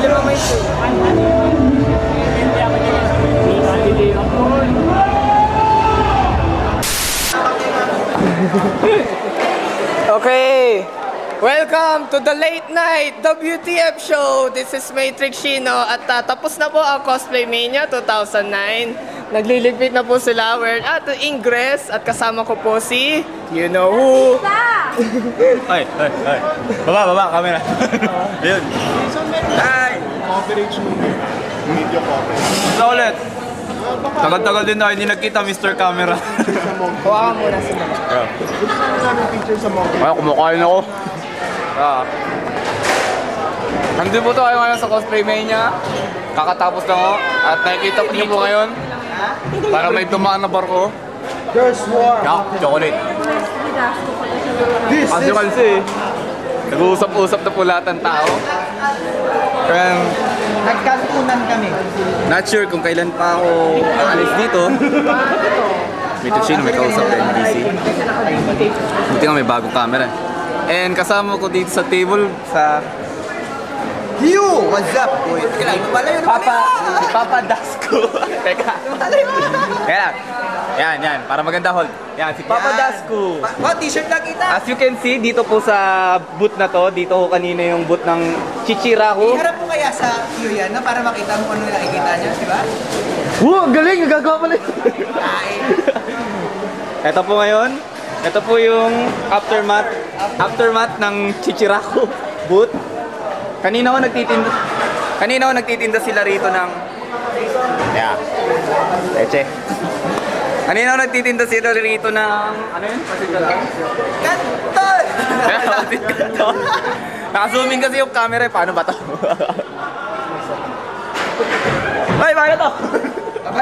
lima may ito. Okay, welcome to the late night WTF show. This is Matrix Shino at tapos na po ang Cosplay Mania 2009. Nagliligpit na po sila. We're at the Ingress at kasama ko po si you know who. Ay. Baba, camera. Ayun. Hi! Coverage movie. Video coverage. Ito ulit. Tagal-tagal din na hindi nagkita, Mr. Camera. Huwakan muna sila. Gusto namin picture sa monkey. Ay, kumakain ako. Nandun po tayo ngayon sa Cosplay Mania. Kakatapos lang ako. At nakikita niyo po ngayon. Para may dumaan na barko. Girls War. Chocolate. This As you can see, nag-uusap-usap na po lahat ng tao. Kaya, Nagkantunan kami. not sure kung kailan pa ako aalis dito. May Tushino, may kausap na NBC. Buti nga may bagong camera. And kasama ko dito sa table sa You! What's up? Uy, teka lang, malayo na Papa Dasko. Teka. Yan, para maganda hold. Yan, si Papa Dasko. T-shirt lang kita. As you can see, dito po sa booth na to, dito ko kanina yung booth ng Chichiraku. Iharap mo kaya sa iyo yan na para makita mo kung ano yung nakikita niya, di ba? Galing! Nagagawa pala yun. Ito po ngayon, ito po yung aftermath ng Chichiraku booth. Kanina ako nagtitinda sila rito ng leche. Kanina ako nagtitinda sila rito ng ano yun? Kanton! Kanton! Naka-zooming kasi yung camera eh. Paano ba to? Ay, paano to?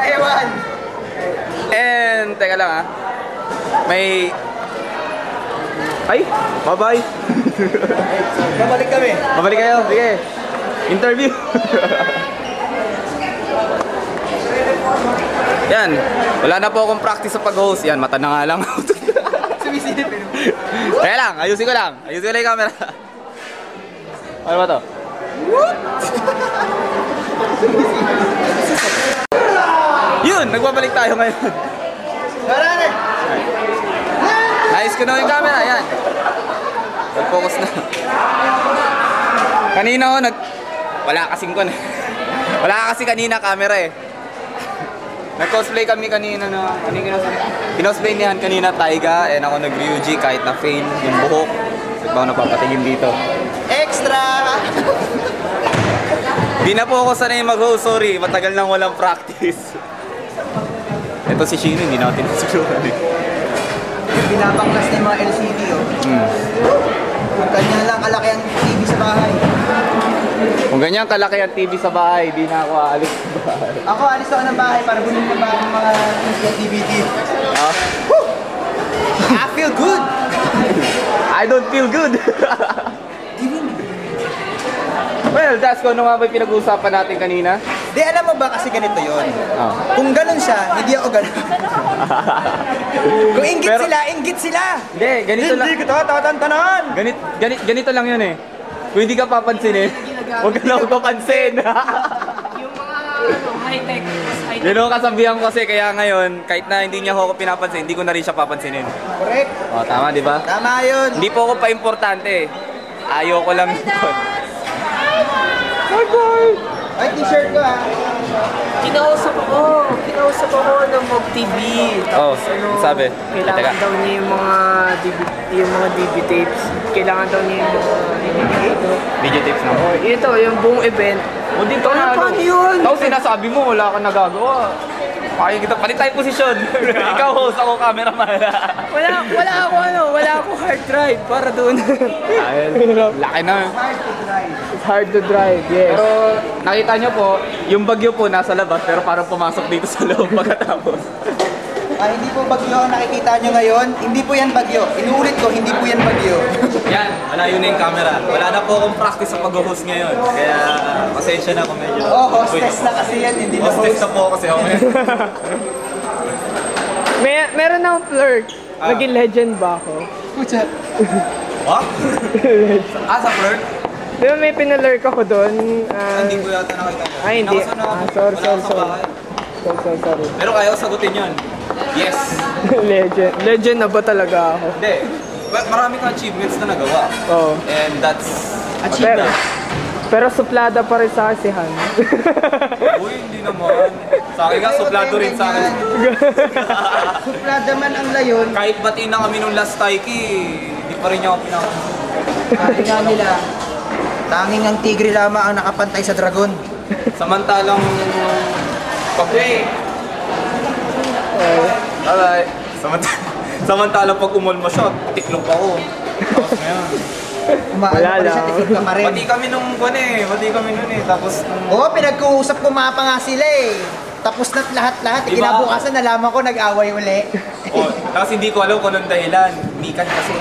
Ewan! And, teka lang ah. May... Ay, bye-bye. Babalik kami. Babalik kayo, sige. Interview. Yan, wala na po akong practice sa pag-host. Yan, mata na nga lang. Sumisilip eh. Kaya lang, ayusin ko lang yung camera. Ano ba to? Yun, nagbabalik tayo ngayon. Ayos ko na yung camera, yan. Nag-focus na. Kanina ako wala kasi kanina camera eh. Nag-cosplay kami kanina na kinosplay niyan kanina Taiga, and ako nag-Ryuji kahit na fail yung buhok. Ba't ba ako napapatingin dito? Extra! Di na po ako sanay mag-host, sorry. Matagal nang walang practice. Ito si Shino, hindi natin nasusunan eh. Pinapanglas na yung mga LCD oh. Kung kanya lang kalaki ang TV sa bahay. Kung ganyan kalaki ang TV sa bahay, di na ako aalis sa bahay. Ako alis ako ng bahay para bumili ng bagong mga DVD. I feel good! I don't feel good! Well, that's kung ano nga ba yung pinag-uusapan natin kanina. Di, alam mo ba kasi ganito yon. Oh. Kung ganun siya, hindi ako ganun. Kung inggit sila! Hindi, ganito lang. Hindi kita tatantanan! Ganito lang yun eh. Kung hindi ka papansinin, huwag ka na magpapansin. Yung mga high-tech, high-tech. Yun ang kasabihan ko kasi, kaya ngayon, kahit na hindi niya ako pinapansin, hindi ko na rin siya papansinin. Correct. O, tama, di ba? Tama yun. Hindi po ako pa-importante. Ayoko lang yun. Ay, t-shirt ko ah. Kinausap ako ng Mog TV. Oh, sabi. Kailangan Teka. daw niya yung mga DV tapes. Kailangan daw niya yung mga Video tips na. Oh, ito, yung buong event. O, dito na. Paano yun? Tapos sinasabi mo, wala kang nagagawa. Kaya kita, palit tayo posisyon. Ikaw host, ako cameraman. Wala ako hard drive para doon. Laki na. It's hard to drive, yes. Pero nakita nyo po, yung bagyo po nasa labas, pero parang pumasok dito sa loob pagkatapos. Hindi po bagyo ang nakikita nyo ngayon. Hindi po yan bagyo. Inuulit ko, hindi po yan bagyo. Yan, malayo na yung camera. Wala na po akong practice sa pag-host ngayon. Kaya pasensya na kung medyo... Hostess na kasi yan, hindi na Hostess host. na po kasi ako ngayon. Meron akong flirt. Naging legend ba ako? Pucha. What? Sa flirt? Di ba may pinalurk ako doon? Hindi ko yata nakita yun. Ay, hindi. Nakasana ako. Sorry, Wala sorry, ako sa sorry. bahay. Sorry. Pero kaya ko sagutin yun. Yes. Legend. Legend na ba talaga ako? Hindi. Marami kang achievements na nagawa. Oo. And that's Pero, pero suplada pa rin sa kasihan. Uy, hindi naman. Sa akin nga, suplado rin sa akin. Suplada man ang layon. Kahit batiin na kami nung last Taiki, hindi pa rin niya ako pinakasin. Sabi nga nila, tanging ang tigre lamang ang nakapantay sa dragon. Samantalang pag-play. Alright. Samantalang pag umulma siya, tiklop ako. Tapos ngayon. Umaano Wala pa rin siya, lang. tiklop ka pa rin. Pati kami nung Pati kami nun eh. Tapos nung... Oo, pinag-uusap pumapa nga sila eh. Tapos na't lahat-lahat, Diba? kinabukasan nalaman ko nag-away uli. Oh, tapos hindi ko alam kung anong dahilan. Mikan kasi.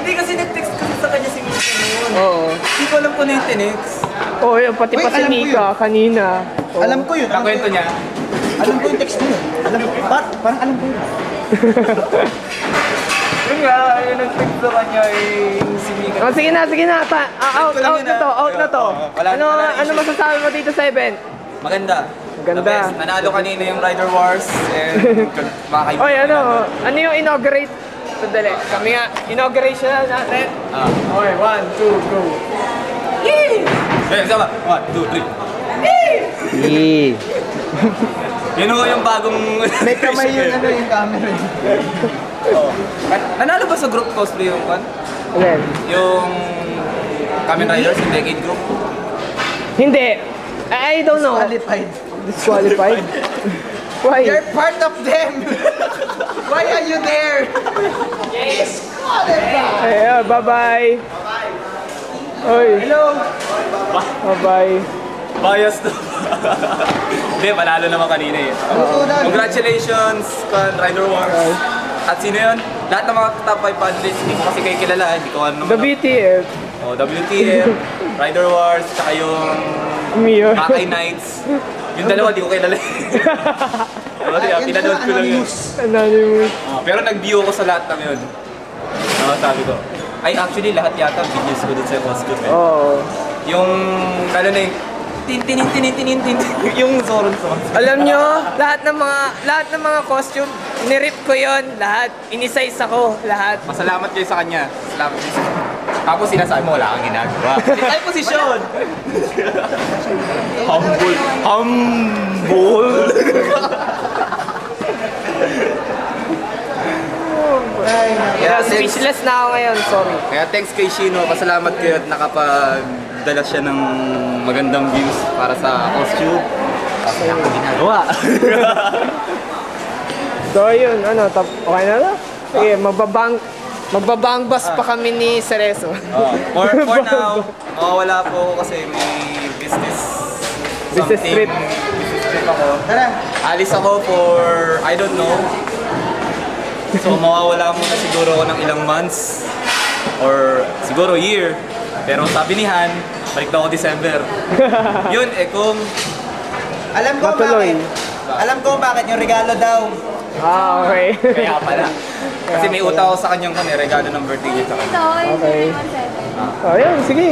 Hindi kasi nag-text kasi sa kanya si Mikan noon. Oo. Hindi ko alam kung ano yung tinext. Oo, yun, pati Uy, pa si alam ko Mika kanina. Oo. Alam ko yun. Ang kwento niya, Alam ko yung text mo. Alam ko, parang alam ko yun. yun nga, yung nag-text sa kanya si Mikan. Oh, sige na. Out ko lang yun, na to, ah. out na to. Oo, wala na Ano issue. masasabi mo dito sa event? Maganda. Maganda. The best. Nanalo kanina yung Rider Wars and mga kaibigan. Oy, ano yung inaugurate? Sandali, kami nga, inauguration na natin. Ah. Okay, 1, 2, go. Eh, sama. 1, 2, 3. Yun ho yung bagong... May kamay yun, yung camera. Oh. Nanalo ba sa group cosplay yung kan? Again. Yung Kamen Riders, yung Decade Group? Hindi. I don't know. Qualified. Disqualified? Why? You're part of them. Why are you there? Yes. Ay, bye-bye. Oy. Hello. Bye-bye. Bias to. Hindi, panalo naman kanina eh. Congratulations, Rider Wars. At sino yun? Lahat ng mga top 5 panelists, hindi ko kasi kayo kilala. Hindi ko ano The naman. BTF. Oh, WTF, Rider Wars, tsaka yung Mio. Kakay Knights. Yung dalawa, di ko kilala. Pinanood ko lang yun. Anonymous. Pero nag-view ko sa lahat ng yun. Sabi ko. Ay, actually, lahat yata videos ko dun sa costume eh. Oo. Yung, ano na yung, tin, yung Zoron. Alam nyo, lahat ng mga costume, nirip ko yon lahat. Inisize ako, lahat. Masalamat kayo sa kanya. Salamat kayo sa kanya. Tapos sinasabi mo, wala kang ginagawa. Ay, posisyon! Humble. Yeah, speechless na ako ngayon, sorry. Kaya thanks kay Shino, pasalamat kayo at nakapagdala siya ng magandang views para sa costume. Kasi wala kang ginagawa. So yun, okay na lang? Sige, magbabang bus pa kami ni Cerezo. For now, mawawala po ako kasi may business Business trip. Business trip ako. Tara. Alis ako for, I don't know. So mawawala muna siguro ako ng ilang months or siguro year. Pero sabi ni Han, balik na ako December. Yun, kung Alam ko Matuloy. bakit. Alam ko bakit yung regalo daw. Okay. kaya pala. Kasi may utang ako sa kanyang regalo ng birthday niya sa kanya. Okay. So yun, sige.